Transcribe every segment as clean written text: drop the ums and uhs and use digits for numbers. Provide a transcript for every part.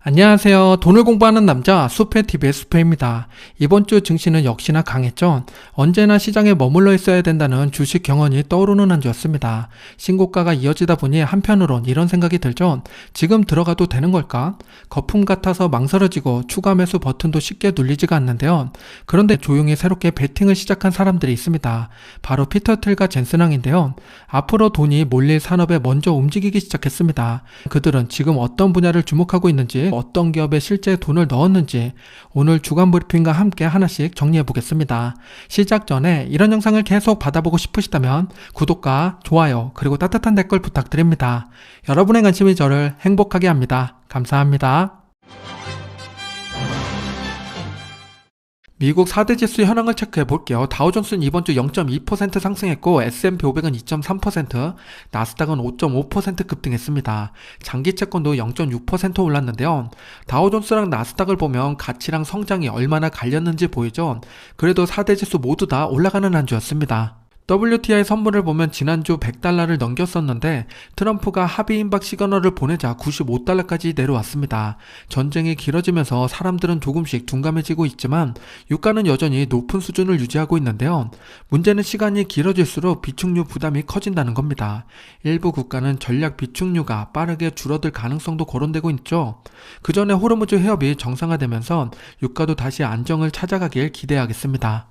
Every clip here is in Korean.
안녕하세요. 돈을 공부하는 남자 수페TV의 수페입니다. 이번 주 증시는 역시나 강했죠. 언제나 시장에 머물러 있어야 된다는 주식 경언이 떠오르는 한 주였습니다. 신고가가 이어지다 보니 한편으론 이런 생각이 들죠. 지금 들어가도 되는 걸까? 거품 같아서 망설여지고 추가 매수 버튼도 쉽게 눌리지가 않는데요. 그런데 조용히 새롭게 베팅을 시작한 사람들이 있습니다. 바로 피터 틸과 젠슨 항인데요. 앞으로 돈이 몰릴 산업에 먼저 움직이기 시작했습니다. 그들은 지금 어떤 분야를 주목하고 있는지, 어떤 기업에 실제 돈을 넣었는지 오늘 주간 브리핑과 함께 하나씩 정리해 보겠습니다. 시작 전에 이런 영상을 계속 받아보고 싶으시다면 구독과 좋아요 그리고 따뜻한 댓글 부탁드립니다. 여러분의 관심이 저를 행복하게 합니다. 감사합니다. 미국 4대 지수 현황을 체크해 볼게요. 다우존스는 이번 주 0.2% 상승했고 S&P 500은 2.3%, 나스닥은 5.5% 급등했습니다. 장기 채권도 0.6% 올랐는데요. 다우존스랑 나스닥을 보면 가치랑 성장이 얼마나 갈렸는지 보이죠. 그래도 4대 지수 모두 다 올라가는 한 주였습니다. WTI 선물을 보면 지난주 $100를 넘겼었는데 트럼프가 합의 임박 시그널을 보내자 $95까지 내려왔습니다. 전쟁이 길어지면서 사람들은 조금씩 둔감해지고 있지만 유가는 여전히 높은 수준을 유지하고 있는데요. 문제는 시간이 길어질수록 비축류 부담이 커진다는 겁니다. 일부 국가는 전략 비축류가 빠르게 줄어들 가능성도 거론되고 있죠. 그 전에 호르무즈 해협이 정상화되면서 유가도 다시 안정을 찾아가길 기대하겠습니다.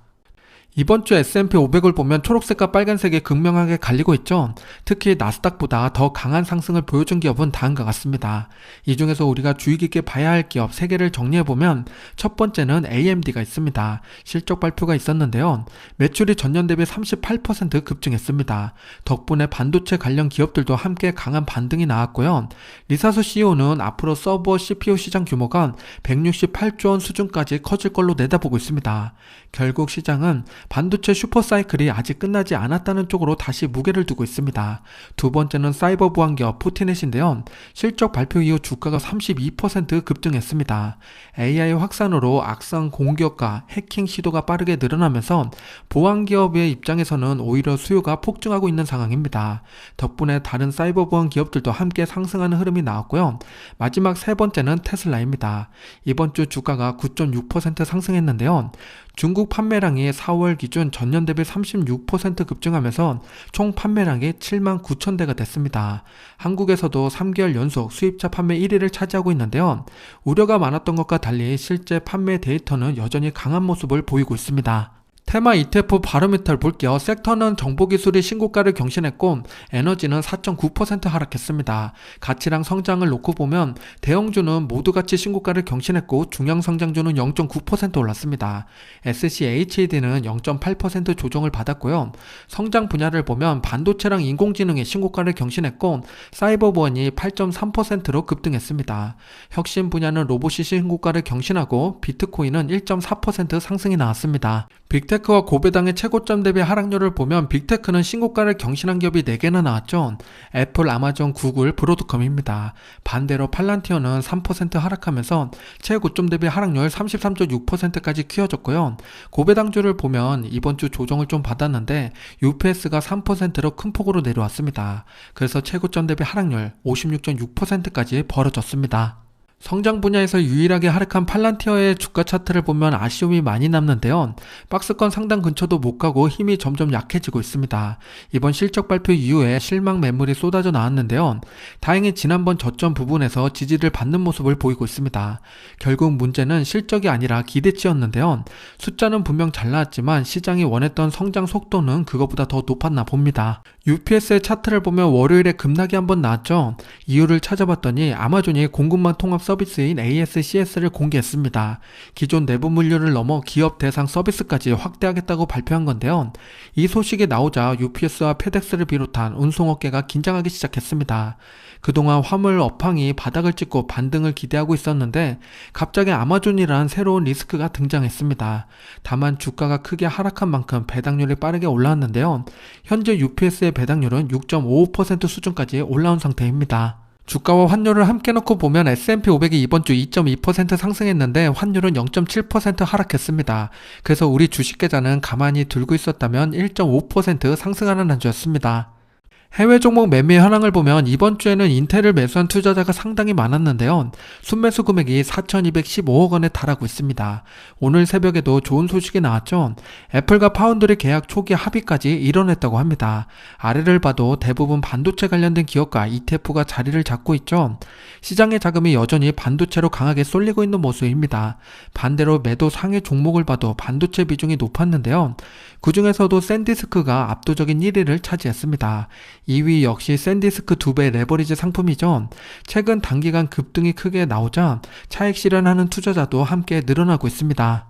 이번 주 S&P 500을 보면 초록색과 빨간색이 극명하게 갈리고 있죠. 특히 나스닥보다 더 강한 상승을 보여준 기업은 다음과 같습니다. 이 중에서 우리가 주의 깊게 봐야 할 기업 3개를 정리해보면 첫 번째는 AMD가 있습니다. 실적 발표가 있었는데요. 매출이 전년 대비 38% 급증했습니다. 덕분에 반도체 관련 기업들도 함께 강한 반등이 나왔고요. 리사소 CEO는 앞으로 서버 CPU 시장 규모가 168조 원 수준까지 커질 걸로 내다보고 있습니다. 결국 시장은 반도체 슈퍼사이클이 아직 끝나지 않았다는 쪽으로 다시 무게를 두고 있습니다. 두 번째는 사이버 보안 기업 포티넷인데요. 실적 발표 이후 주가가 32% 급등했습니다. AI 확산으로 악성 공격과 해킹 시도가 빠르게 늘어나면서 보안 기업의 입장에서는 오히려 수요가 폭증하고 있는 상황입니다. 덕분에 다른 사이버 보안 기업들도 함께 상승하는 흐름이 나왔고요. 마지막 세 번째는 테슬라입니다. 이번 주 주가가 9.6% 상승했는데요. 중국 판매량이 4월 기준 전년 대비 36% 급증하면서 총 판매량이 7만 9천 대가 됐습니다. 한국에서도 3개월 연속 수입차 판매 1위를 차지하고 있는데요. 우려가 많았던 것과 달리 실제 판매 데이터는 여전히 강한 모습을 보이고 있습니다. 테마 ETF 바로미터를 볼게요. 섹터는 정보기술이 신고가를 경신했고 에너지는 4.9% 하락했습니다. 가치랑 성장을 놓고 보면 대형주는 모두 같이 신고가를 경신했고 중앙성장주는 0.9% 올랐습니다. SCHED는 0.8% 조정을 받았고요. 성장 분야를 보면 반도체랑 인공지능이 신고가를 경신했고 사이버 보안이 8.3%로 급등했습니다. 혁신 분야는 로봇이 신고가를 경신하고 비트코인은 1.4% 상승이 나왔습니다. 빅테크와 고배당의 최고점 대비 하락률을 보면 빅테크는 신고가를 경신한 기업이 4개나 나왔죠. 애플, 아마존, 구글, 브로드컴입니다. 반대로 팔란티어는 3% 하락하면서 최고점 대비 하락률 33.6%까지 키워졌고요. 고배당주를 보면 이번 주 조정을 좀 받았는데 UPS가 3%로 큰 폭으로 내려왔습니다. 그래서 최고점 대비 하락률 56.6%까지 벌어졌습니다. 성장 분야에서 유일하게 하락한 팔란티어의 주가 차트를 보면 아쉬움이 많이 남는데요. 박스권 상단 근처도 못 가고 힘이 점점 약해지고 있습니다. 이번 실적 발표 이후에 실망 매물이 쏟아져 나왔는데요. 다행히 지난번 저점 부분에서 지지를 받는 모습을 보이고 있습니다. 결국 문제는 실적이 아니라 기대치였는데요. 숫자는 분명 잘 나왔지만 시장이 원했던 성장 속도는 그것보다 더 높았나 봅니다. UPS의 차트를 보면 월요일에 급락이 한번 나왔죠. 이유를 찾아봤더니 아마존이 공급망 통합 서비스인 ASCS를 공개했습니다. 기존 내부 물류를 넘어 기업 대상 서비스까지 확대하겠다고 발표한 건데요. 이 소식이 나오자 UPS와 페덱스를 비롯한 운송업계가 긴장하기 시작했습니다. 그동안 화물 업황이 바닥을 찍고 반등을 기대하고 있었는데 갑자기 아마존이란 새로운 리스크가 등장했습니다. 다만 주가가 크게 하락한 만큼 배당률이 빠르게 올라왔는데요. 현재 UPS의 배당률은 6.55% 수준까지 올라온 상태입니다. 주가와 환율을 함께 놓고 보면 S&P 500이 이번 주 2.2% 상승했는데 환율은 0.7% 하락했습니다. 그래서 우리 주식 계좌는 가만히 들고 있었다면 1.5% 상승하는 한 주였습니다. 해외 종목 매매 현황을 보면 이번 주에는 인텔을 매수한 투자자가 상당히 많았는데요. 순매수 금액이 4,215억 원에 달하고 있습니다. 오늘 새벽에도 좋은 소식이 나왔죠. 애플과 파운드리 계약 초기 합의까지 이뤄냈다고 합니다. 아래를 봐도 대부분 반도체 관련된 기업과 ETF가 자리를 잡고 있죠. 시장의 자금이 여전히 반도체로 강하게 쏠리고 있는 모습입니다. 반대로 매도 상해 종목을 봐도 반도체 비중이 높았는데요. 그 중에서도 샌디스크가 압도적인 1위를 차지했습니다. 2위 역시 샌디스크 2배 레버리지 상품이죠. 최근 단기간 급등이 크게 나오자 차익 실현하는 투자자도 함께 늘어나고 있습니다.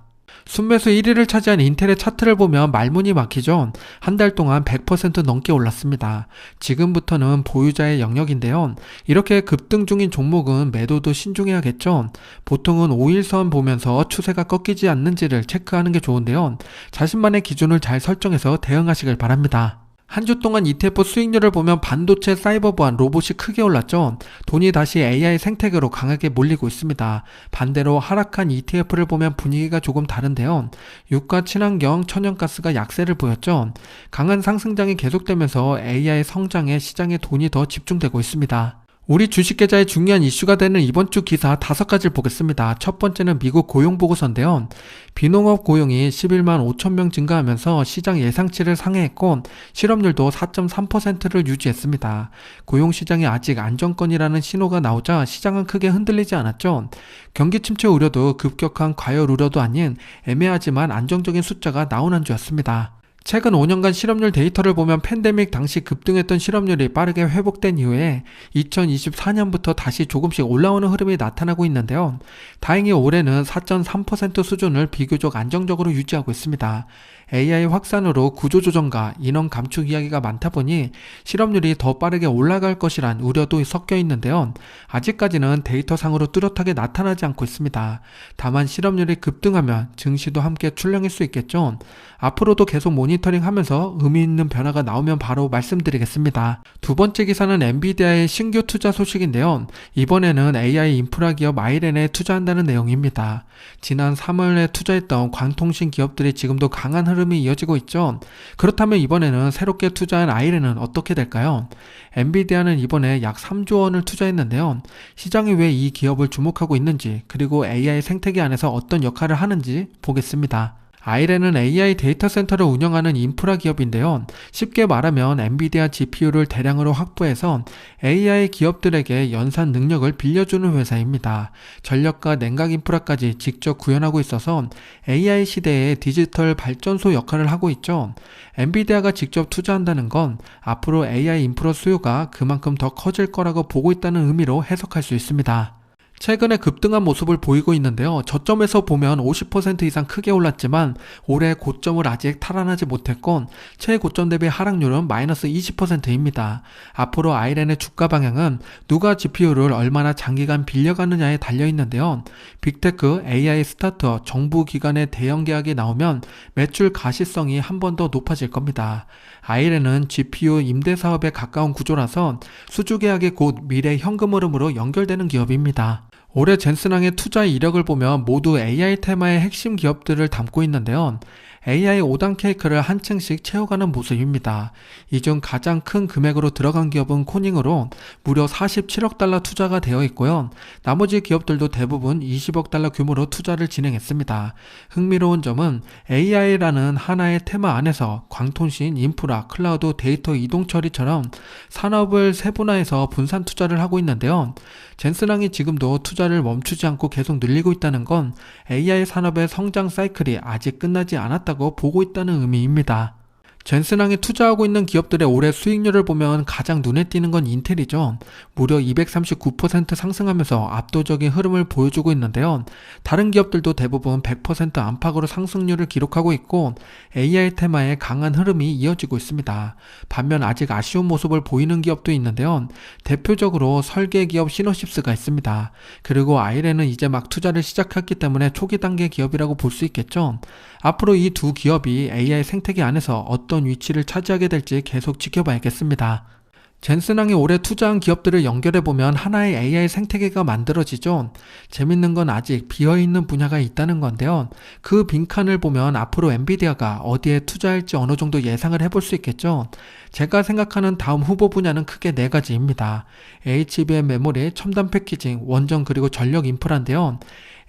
순매수 1위를 차지한 인텔의 차트를 보면 말문이 막히죠. 한 달 동안 100% 넘게 올랐습니다. 지금부터는 보유자의 영역인데요. 이렇게 급등 중인 종목은 매도도 신중해야겠죠. 보통은 5일선 보면서 추세가 꺾이지 않는지를 체크하는 게 좋은데요. 자신만의 기준을 잘 설정해서 대응하시길 바랍니다. 한 주 동안 ETF 수익률을 보면 반도체, 사이버 보안, 로봇이 크게 올랐죠. 돈이 다시 AI 생태계로 강하게 몰리고 있습니다. 반대로 하락한 ETF를 보면 분위기가 조금 다른데요. 유가, 친환경, 천연가스가 약세를 보였죠. 강한 상승장이 계속되면서 AI 성장에 시장에 돈이 더 집중되고 있습니다. 우리 주식 계좌의 중요한 이슈가 되는 이번 주 기사 5가지를 보겠습니다. 첫 번째는 미국 고용 보고서인데요. 비농업 고용이 11만 5천 명 증가하면서 시장 예상치를 상회했고 실업률도 4.3%를 유지했습니다. 고용 시장이 아직 안정권이라는 신호가 나오자 시장은 크게 흔들리지 않았죠. 경기 침체 우려도 급격한 과열 우려도 아닌 애매하지만 안정적인 숫자가 나온 한 주였습니다. 최근 5년간 실업률 데이터를 보면 팬데믹 당시 급등했던 실업률이 빠르게 회복된 이후에 2024년부터 다시 조금씩 올라오는 흐름이 나타나고 있는데요. 다행히 올해는 4.3% 수준을 비교적 안정적으로 유지하고 있습니다. AI 확산으로 구조조정과 인원 감축 이야기가 많다 보니 실업률이 더 빠르게 올라갈 것이란 우려도 섞여 있는데요. 아직까지는 데이터상으로 뚜렷하게 나타나지 않고 있습니다. 다만 실업률이 급등하면 증시도 함께 출렁일 수 있겠죠. 앞으로도 계속 모니터링하면서 의미 있는 변화가 나오면 바로 말씀드리겠습니다. 두 번째 기사는 엔비디아의 신규 투자 소식인데요. 이번에는 AI 인프라 기업 아이렌에 투자한다는 내용입니다. 지난 3월에 투자했던 광통신 기업들이 지금도 강한 흐름이 이어지고 있죠. 그렇다면 이번에는 새롭게 투자한 아이렌은 어떻게 될까요? 엔비디아는 이번에 약 3조 원을 투자했는데요. 시장이 왜 이 기업을 주목하고 있는지, 그리고 AI 생태계 안에서 어떤 역할을 하는지 보겠습니다. 아이렌은 AI 데이터 센터를 운영하는 인프라 기업인데요. 쉽게 말하면 엔비디아 GPU를 대량으로 확보해서 AI 기업들에게 연산 능력을 빌려주는 회사입니다. 전력과 냉각 인프라까지 직접 구현하고 있어서 AI 시대의 디지털 발전소 역할을 하고 있죠. 엔비디아가 직접 투자한다는 건 앞으로 AI 인프라 수요가 그만큼 더 커질 거라고 보고 있다는 의미로 해석할 수 있습니다. 최근에 급등한 모습을 보이고 있는데요. 저점에서 보면 50% 이상 크게 올랐지만 올해 고점을 아직 탈환하지 못했고 최고점 대비 하락률은 마이너스 20%입니다. 앞으로 아이렌의 주가 방향은 누가 GPU를 얼마나 장기간 빌려가느냐에 달려있는데요. 빅테크, AI 스타트업, 정부 기관의 대형 계약이 나오면 매출 가시성이 한 번 더 높아질 겁니다. 아이렌은 GPU 임대 사업에 가까운 구조라서 수주 계약이 곧 미래 현금 흐름으로 연결되는 기업입니다. 올해 젠슨항의 투자 이력을 보면 모두 AI 테마의 핵심 기업들을 담고 있는데요. AI 5단 케이크를 한 층씩 채워가는 모습입니다. 이 중 가장 큰 금액으로 들어간 기업은 코닝으로 무려 47억 달러 투자가 되어 있고요. 나머지 기업들도 대부분 20억 달러 규모로 투자를 진행했습니다. 흥미로운 점은 AI라는 하나의 테마 안에서 광통신, 인프라, 클라우드, 데이터 이동 처리처럼 산업을 세분화해서 분산 투자를 하고 있는데요. 젠슨항이 지금도 투자를 멈추지 않고 계속 늘리고 있다는 건 AI 산업의 성장 사이클이 아직 끝나지 않았다고 보고 있다는 의미입니다. 젠슨항에 투자하고 있는 기업들의 올해 수익률을 보면 가장 눈에 띄는 건 인텔이죠. 무려 239% 상승하면서 압도적인 흐름을 보여주고 있는데요. 다른 기업들도 대부분 100% 안팎으로 상승률을 기록하고 있고 AI 테마의 강한 흐름이 이어지고 있습니다. 반면 아직 아쉬운 모습을 보이는 기업도 있는데요. 대표적으로 설계 기업 시노십스가 있습니다. 그리고 아이렌은 이제 막 투자를 시작했기 때문에 초기 단계 기업이라고 볼 수 있겠죠. 앞으로 이 두 기업이 AI 생태계 안에서 어떤 위치를 차지하게 될지 계속 지켜봐야겠습니다. 젠슨항이 올해 투자한 기업들을 연결해보면 하나의 AI 생태계가 만들어지죠. 재밌는 건 아직 비어있는 분야가 있다는 건데요. 그 빈칸을 보면 앞으로 엔비디아가 어디에 투자할지 어느 정도 예상을 해볼 수 있겠죠. 제가 생각하는 다음 후보 분야는 크게 네 가지입니다. HBM 메모리, 첨단 패키징, 원전 그리고 전력 인프라인데요.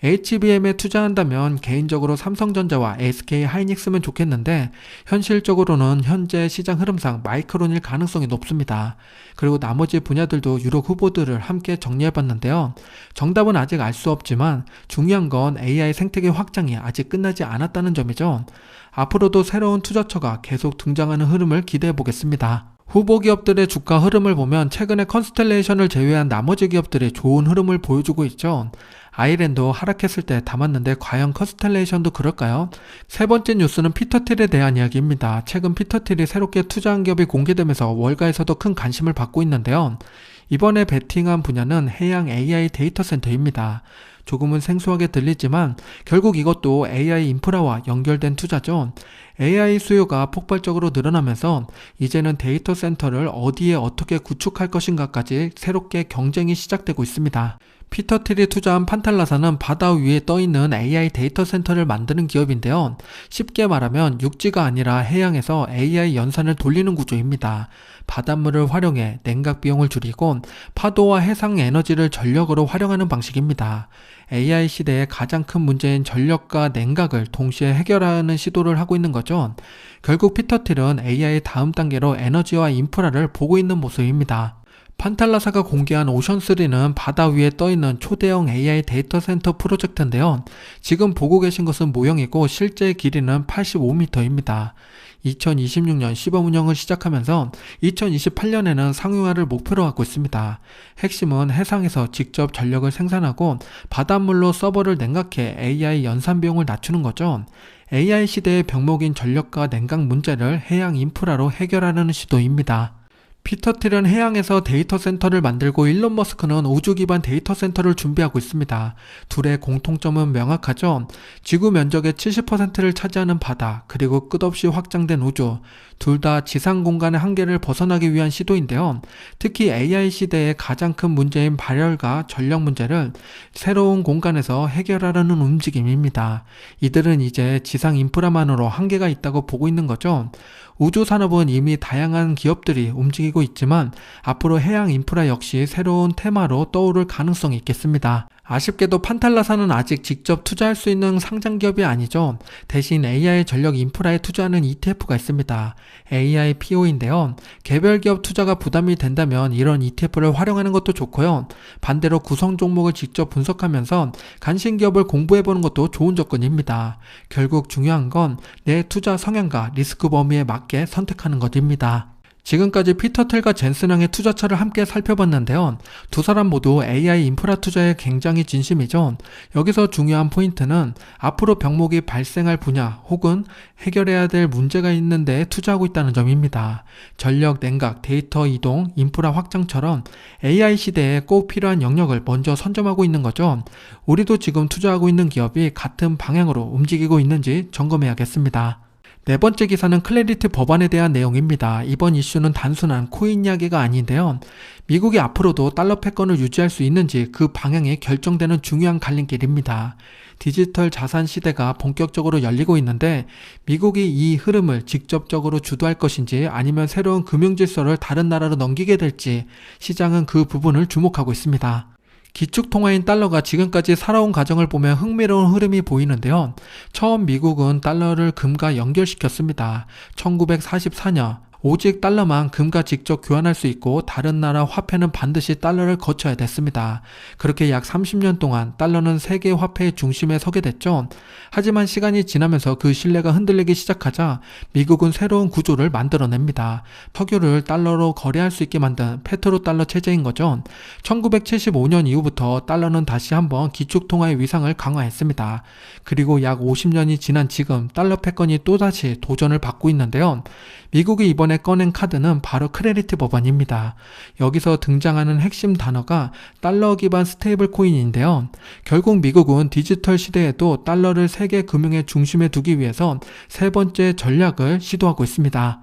HBM에 투자한다면 개인적으로 삼성전자와 SK 하이닉스면 좋겠는데 현실적으로는 현재 시장 흐름상 마이크론일 가능성이 높습니다. 그리고 나머지 분야들도 유력 후보들을 함께 정리해봤는데요. 정답은 아직 알 수 없지만 중요한 건 AI 생태계 확장이 아직 끝나지 않았다는 점이죠. 앞으로도 새로운 투자처가 계속 등장하는 흐름을 기대해보겠습니다. 후보 기업들의 주가 흐름을 보면 최근에 컨스텔레이션을 제외한 나머지 기업들이 좋은 흐름을 보여주고 있죠. 아이랜도 하락했을 때 담았는데 과연 컨스텔레이션도 그럴까요? 세 번째 뉴스는 피터 틸에 대한 이야기입니다. 최근 피터 틸이 새롭게 투자한 기업이 공개되면서 월가에서도 큰 관심을 받고 있는데요. 이번에 베팅한 분야는 해양 AI 데이터 센터입니다. 조금은 생소하게 들리지만 결국 이것도 AI 인프라와 연결된 투자죠. AI 수요가 폭발적으로 늘어나면서 이제는 데이터 센터를 어디에 어떻게 구축할 것인가까지 새롭게 경쟁이 시작되고 있습니다. 피터 틸이 투자한 판탈라사는 바다 위에 떠있는 AI 데이터 센터를 만드는 기업인데요. 쉽게 말하면 육지가 아니라 해양에서 AI 연산을 돌리는 구조입니다. 바닷물을 활용해 냉각 비용을 줄이고 파도와 해상 에너지를 전력으로 활용하는 방식입니다. AI 시대의 가장 큰 문제인 전력과 냉각을 동시에 해결하는 시도를 하고 있는 거죠. 결국 피터 틸은 AI의 다음 단계로 에너지와 인프라를 보고 있는 모습입니다. 판탈라사가 공개한 오션3는 바다 위에 떠있는 초대형 AI 데이터 센터 프로젝트인데요. 지금 보고 계신 것은 모형이고 실제 길이는 85m입니다. 2026년 시범 운영을 시작하면서 2028년에는 상용화를 목표로 하고 있습니다. 핵심은 해상에서 직접 전력을 생산하고 바닷물로 서버를 냉각해 AI 연산 비용을 낮추는 거죠. AI 시대의 병목인 전력과 냉각 문제를 해양 인프라로 해결하려는 시도입니다. 피터 틸은 해양에서 데이터 센터를 만들고 일론 머스크는 우주 기반 데이터 센터를 준비하고 있습니다. 둘의 공통점은 명확하죠. 지구 면적의 70%를 차지하는 바다, 그리고 끝없이 확장된 우주, 둘 다 지상 공간의 한계를 벗어나기 위한 시도인데요. 특히 AI 시대의 가장 큰 문제인 발열과 전력 문제를 새로운 공간에서 해결하려는 움직임입니다. 이들은 이제 지상 인프라만으로 한계가 있다고 보고 있는 거죠. 우주 산업은 이미 다양한 기업들이 움직이고 있지만 앞으로 해양 인프라 역시 새로운 테마로 떠오를 가능성이 있겠습니다. 아쉽게도 판탈라사는 아직 직접 투자할 수 있는 상장 기업이 아니죠. 대신 AI 전력 인프라에 투자하는 ETF가 있습니다. AIPO인데요. 개별 기업 투자가 부담이 된다면 이런 ETF를 활용하는 것도 좋고요. 반대로 구성 종목을 직접 분석하면서 간신 기업을 공부해보는 것도 좋은 접근입니다. 결국 중요한 건 내 투자 성향과 리스크 범위에 맞게 선택하는 것입니다. 지금까지 피터 틸과 젠슨항의 투자처를 함께 살펴봤는데요. 두 사람 모두 AI 인프라 투자에 굉장히 진심이죠. 여기서 중요한 포인트는 앞으로 병목이 발생할 분야 혹은 해결해야 될 문제가 있는데 투자하고 있다는 점입니다. 전력, 냉각, 데이터 이동, 인프라 확장처럼 AI 시대에 꼭 필요한 영역을 먼저 선점하고 있는 거죠. 우리도 지금 투자하고 있는 기업이 같은 방향으로 움직이고 있는지 점검해야겠습니다. 네 번째 기사는 클래리티 법안에 대한 내용입니다. 이번 이슈는 단순한 코인 이야기가 아닌데요. 미국이 앞으로도 달러 패권을 유지할 수 있는지 그 방향이 결정되는 중요한 갈림길입니다. 디지털 자산 시대가 본격적으로 열리고 있는데 미국이 이 흐름을 직접적으로 주도할 것인지 아니면 새로운 금융 질서를 다른 나라로 넘기게 될지 시장은 그 부분을 주목하고 있습니다. 기축통화인 달러가 지금까지 살아온 과정을 보면 흥미로운 흐름이 보이는데요. 처음 미국은 달러를 금과 연결시켰습니다. 1944년 오직 달러만 금과 직접 교환할 수 있고 다른 나라 화폐는 반드시 달러를 거쳐야 됐습니다. 그렇게 약 30년 동안 달러는 세계 화폐의 중심에 서게 됐죠. 하지만 시간이 지나면서 그 신뢰가 흔들리기 시작하자 미국은 새로운 구조를 만들어냅니다. 석유를 달러로 거래할 수 있게 만든 페트로달러 체제인 거죠. 1975년 이후부터 달러는 다시 한번 기축통화의 위상을 강화했습니다. 그리고 약 50년이 지난 지금 달러 패권이 또다시 도전을 받고 있는데요. 미국이 이번에 꺼낸 카드는 바로 클래리티 법안입니다. 여기서 등장하는 핵심 단어가 달러 기반 스테이블 코인인데요. 결국 미국은 디지털 시대에도 달러를 세계 금융의 중심에 두기 위해서 세 번째 전략을 시도하고 있습니다.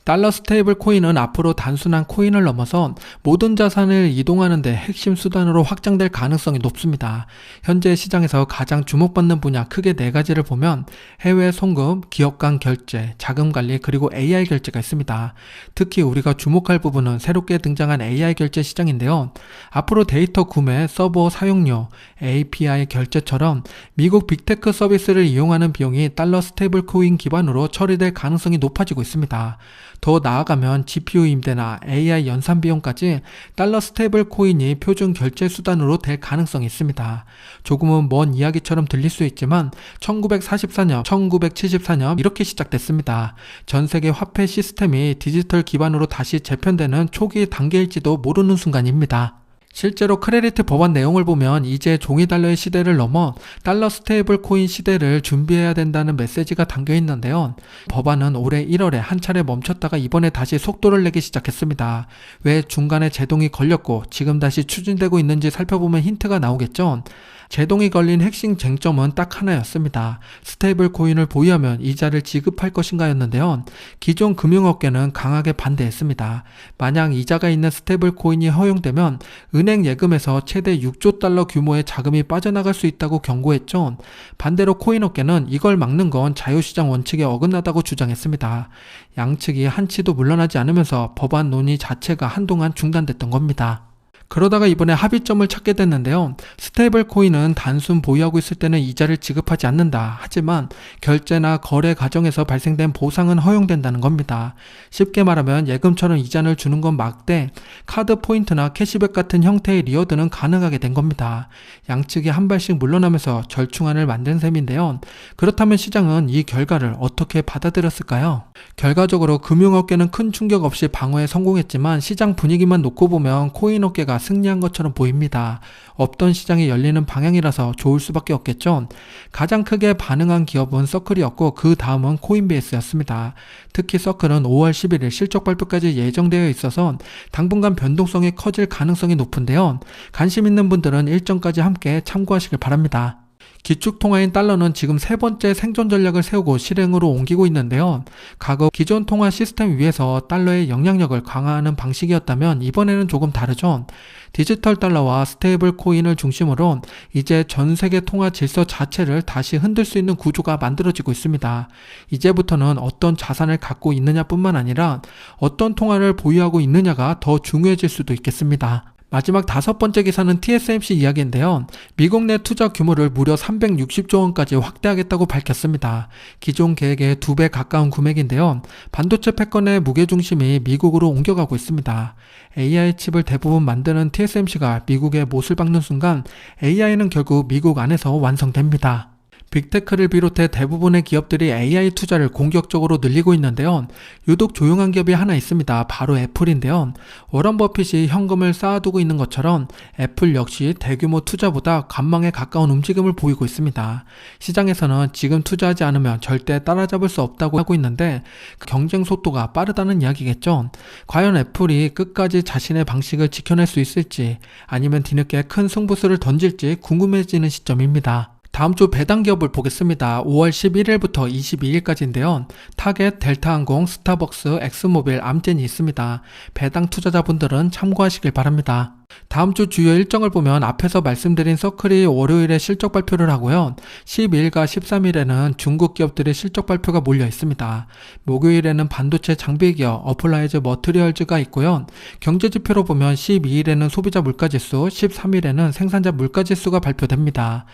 달러 스테이블 코인은 앞으로 단순한 코인을 넘어서 모든 자산을 이동하는 데 핵심 수단으로 확장될 가능성이 높습니다. 현재 시장에서 가장 주목받는 분야 크게 4가지를 보면 해외 송금, 기업 간 결제, 자금 관리, 그리고 AI 결제가 있습니다. 특히 우리가 주목할 부분은 새롭게 등장한 AI 결제 시장인데요. 앞으로 데이터 구매, 서버 사용료, API 결제처럼 미국 빅테크 서비스를 이용하는 비용이 달러 스테이블 코인 기반으로 처리될 가능성이 높아지고 있습니다. 더 나아가면 GPU 임대나 AI 연산 비용까지 달러 스테이블 코인이 표준 결제 수단으로 될 가능성이 있습니다. 조금은 먼 이야기처럼 들릴 수 있지만 1944년, 1974년 이렇게 시작됐습니다. 전 세계 화폐 시스템이 디지털 기반으로 다시 재편되는 초기 단계일지도 모르는 순간입니다. 실제로 크레디트 법안 내용을 보면 이제 종이 달러의 시대를 넘어 달러 스테이블 코인 시대를 준비해야 된다는 메시지가 담겨 있는데요. 법안은 올해 1월에 한 차례 멈췄다가 이번에 다시 속도를 내기 시작했습니다. 왜 중간에 제동이 걸렸고 지금 다시 추진되고 있는지 살펴보면 힌트가 나오겠죠. 제동이 걸린 핵심 쟁점은 딱 하나였습니다. 스테이블 코인을 보유하면 이자를 지급할 것인가였는데요. 기존 금융업계는 강하게 반대했습니다. 만약 이자가 있는 스테이블 코인이 허용되면 은행 예금에서 최대 6조 달러 규모의 자금이 빠져나갈 수 있다고 경고했죠. 반대로 코인업계는 이걸 막는 건 자유시장 원칙에 어긋나다고 주장했습니다. 양측이 한치도 물러나지 않으면서 법안 논의 자체가 한동안 중단됐던 겁니다. 그러다가 이번에 합의점을 찾게 됐는데요. 스테이블 코인은 단순 보유하고 있을 때는 이자를 지급하지 않는다. 하지만 결제나 거래 과정에서 발생된 보상은 허용된다는 겁니다. 쉽게 말하면 예금처럼 이자를 주는 건 막되 카드 포인트나 캐시백 같은 형태의 리워드는 가능하게 된 겁니다. 양측이 한 발씩 물러나면서 절충안을 만든 셈인데요. 그렇다면 시장은 이 결과를 어떻게 받아들였을까요? 결과적으로 금융업계는 큰 충격 없이 방어에 성공했지만 시장 분위기만 놓고 보면 코인업계가 승리한 것처럼 보입니다. 없던 시장이 열리는 방향이라서 좋을 수밖에 없겠죠. 가장 크게 반응한 기업은 서클이었고 그 다음은 코인베이스였습니다. 특히 서클은 5월 11일 실적 발표까지 예정되어 있어서 당분간 변동성이 커질 가능성이 높은데요. 관심 있는 분들은 일정까지 함께 참고하시길 바랍니다. 기축통화인 달러는 지금 3번째 생존 전략을 세우고 실행으로 옮기고 있는데요. 과거 기존 통화 시스템 위에서 달러의 영향력을 강화하는 방식이었다면 이번에는 조금 다르죠. 디지털 달러와 스테이블 코인을 중심으로 이제 전 세계 통화 질서 자체를 다시 흔들 수 있는 구조가 만들어지고 있습니다. 이제부터는 어떤 자산을 갖고 있느냐뿐만 아니라 어떤 통화를 보유하고 있느냐가 더 중요해질 수도 있겠습니다. 마지막 5번째 기사는 TSMC 이야기인데요. 미국 내 투자 규모를 무려 360조 원까지 확대하겠다고 밝혔습니다. 기존 계획의 2배 가까운 금액인데요. 반도체 패권의 무게중심이 미국으로 옮겨가고 있습니다. AI 칩을 대부분 만드는 TSMC가 미국에 못을 박는 순간 AI는 결국 미국 안에서 완성됩니다. 빅테크를 비롯해 대부분의 기업들이 AI 투자를 공격적으로 늘리고 있는데요. 유독 조용한 기업이 하나 있습니다. 바로 애플인데요. 워런 버핏이 현금을 쌓아두고 있는 것처럼 애플 역시 대규모 투자보다 관망에 가까운 움직임을 보이고 있습니다. 시장에서는 지금 투자하지 않으면 절대 따라잡을 수 없다고 하고 있는데 경쟁 속도가 빠르다는 이야기겠죠. 과연 애플이 끝까지 자신의 방식을 지켜낼 수 있을지 아니면 뒤늦게 큰 승부수를 던질지 궁금해지는 시점입니다. 다음 주 배당 기업을 보겠습니다. 5월 11일부터 22일까지인데요. 타겟, 델타항공, 스타벅스, 엑스모빌, 암젠이 있습니다. 배당 투자자분들은 참고하시길 바랍니다. 다음 주 주요 일정을 보면 앞에서 말씀드린 서클이 월요일에 실적 발표를 하고요. 12일과 13일에는 중국 기업들의 실적 발표가 몰려 있습니다. 목요일에는 반도체 장비 기업, 어플라이즈 머트리얼즈가 있고요. 경제지표로 보면 12일에는 소비자 물가지수, 13일에는 생산자 물가지수가 발표됩니다.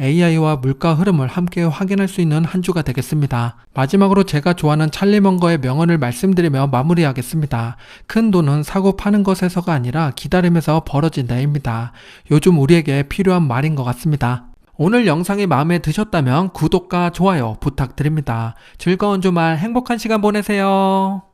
AI와 물가 흐름을 함께 확인할 수 있는 한 주가 되겠습니다. 마지막으로 제가 좋아하는 찰리 먼거의 명언을 말씀드리며 마무리하겠습니다. 큰 돈은 사고 파는 것에서가 아니라 기다림에서 벌어진다입니다. 요즘 우리에게 필요한 말인 것 같습니다. 오늘 영상이 마음에 드셨다면 구독과 좋아요 부탁드립니다. 즐거운 주말 행복한 시간 보내세요.